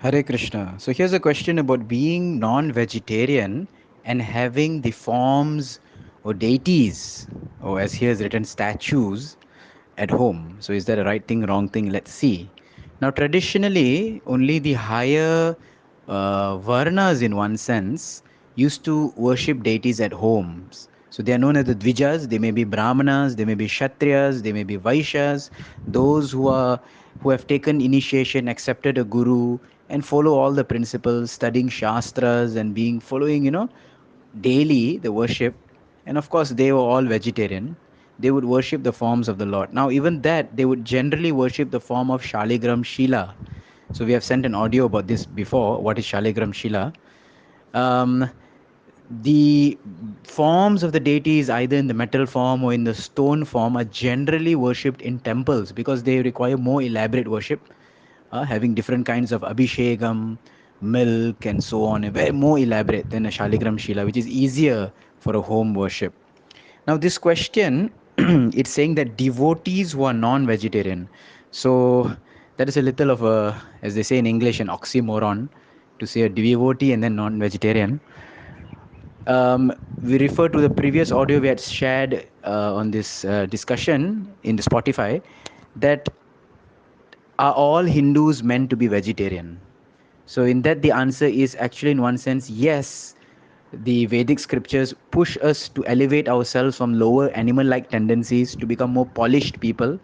Hare Krishna. So here's a question about being non-vegetarian and having the forms or deities, or as here is written, statues at home. So is that a right thing, wrong thing? Let's see. Now, traditionally, only the higher varnas, in one sense, used to worship deities at homes. So they are known as the Dvijas. They may be Brahmanas, they may be Kshatriyas, they may be Vaishyas. Those who have taken initiation, accepted a guru, and follow all the principles, studying shastras and being following, daily the worship. And of course, they were all vegetarian. They would worship the forms of the Lord. Now, even that, they would generally worship the form of Shaligram Shila. So we have sent an audio about this before. What is Shaligram Shila? Um, the forms of the deities, either in the metal form or in the stone form, are generally worshipped in temples because they require more elaborate worship, having different kinds of abhishekam, milk, and so on, very more elaborate than a Shaligram Shila, which is easier for a home worship. Now, this question, it's saying that devotees who are non-vegetarian. So that is a little of a, as they say in English, an oxymoron to say a devotee and then non-vegetarian. We refer to the previous audio we had shared on this discussion in the Spotify, that are all Hindus meant to be vegetarian? So, in that, the answer is actually, in one sense, yes. The Vedic scriptures push us to elevate ourselves from lower animal like tendencies to become more polished people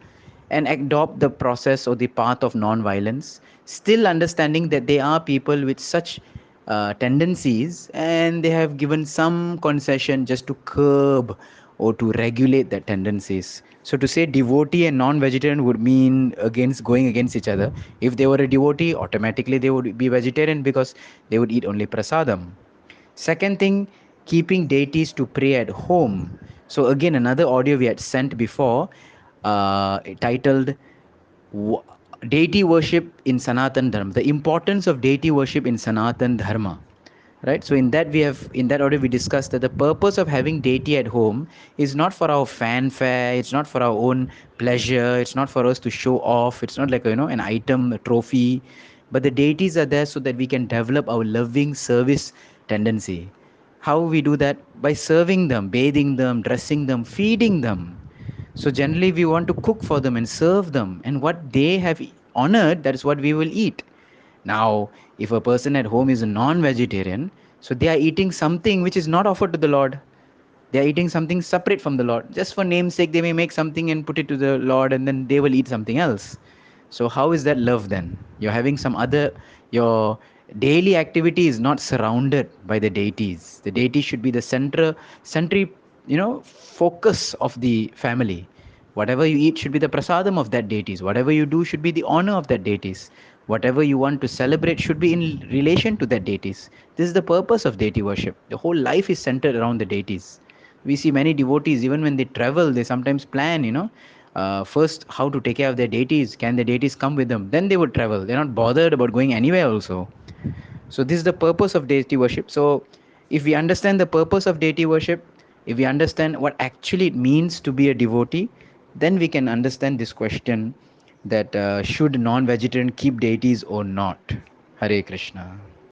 and adopt the process or the path of non violence, still understanding that they are people with such tendencies, and they have given some concession just to curb or to regulate their tendencies. So to say devotee and non-vegetarian would mean against going against each other. If they were a devotee, automatically they would be vegetarian because they would eat only prasadam. Second thing, keeping deities to pray at home. So again, another audio we had sent before, titled Deity Worship in Sanatan Dharma. The importance of deity worship in Sanatan Dharma. Right, so in that order we discussed that the purpose of having deity at home is not for our fanfare, it's not for our own pleasure, it's not for us to show off, it's not like an item, a trophy, but the deities are there so that we can develop our loving service tendency. How we do that? By serving them, bathing them, dressing them, feeding them. So generally we want to cook for them and serve them, and what they have honored, that is what we will eat. Now, if a person at home is a non-vegetarian, so they are eating something which is not offered to the Lord. They are eating something separate from the Lord. Just for namesake, they may make something and put it to the Lord, and then they will eat something else. So how is that love then? You're having some other, your daily activity is not surrounded by the deities. The deity should be the central, focus of the family. Whatever you eat should be the prasadam of that deities. Whatever you do should be the honor of that deities. Whatever you want to celebrate should be in relation to that deities. This is the purpose of deity worship. The whole life is centered around the deities. We see many devotees, even when they travel, they sometimes plan, first how to take care of their deities. Can the deities come with them? Then they would travel. They're not bothered about going anywhere also. So this is the purpose of deity worship. So if we understand the purpose of deity worship, if we understand what actually it means to be a devotee, then we can understand this question that should non-vegetarian keep deities or not. Hare Krishna.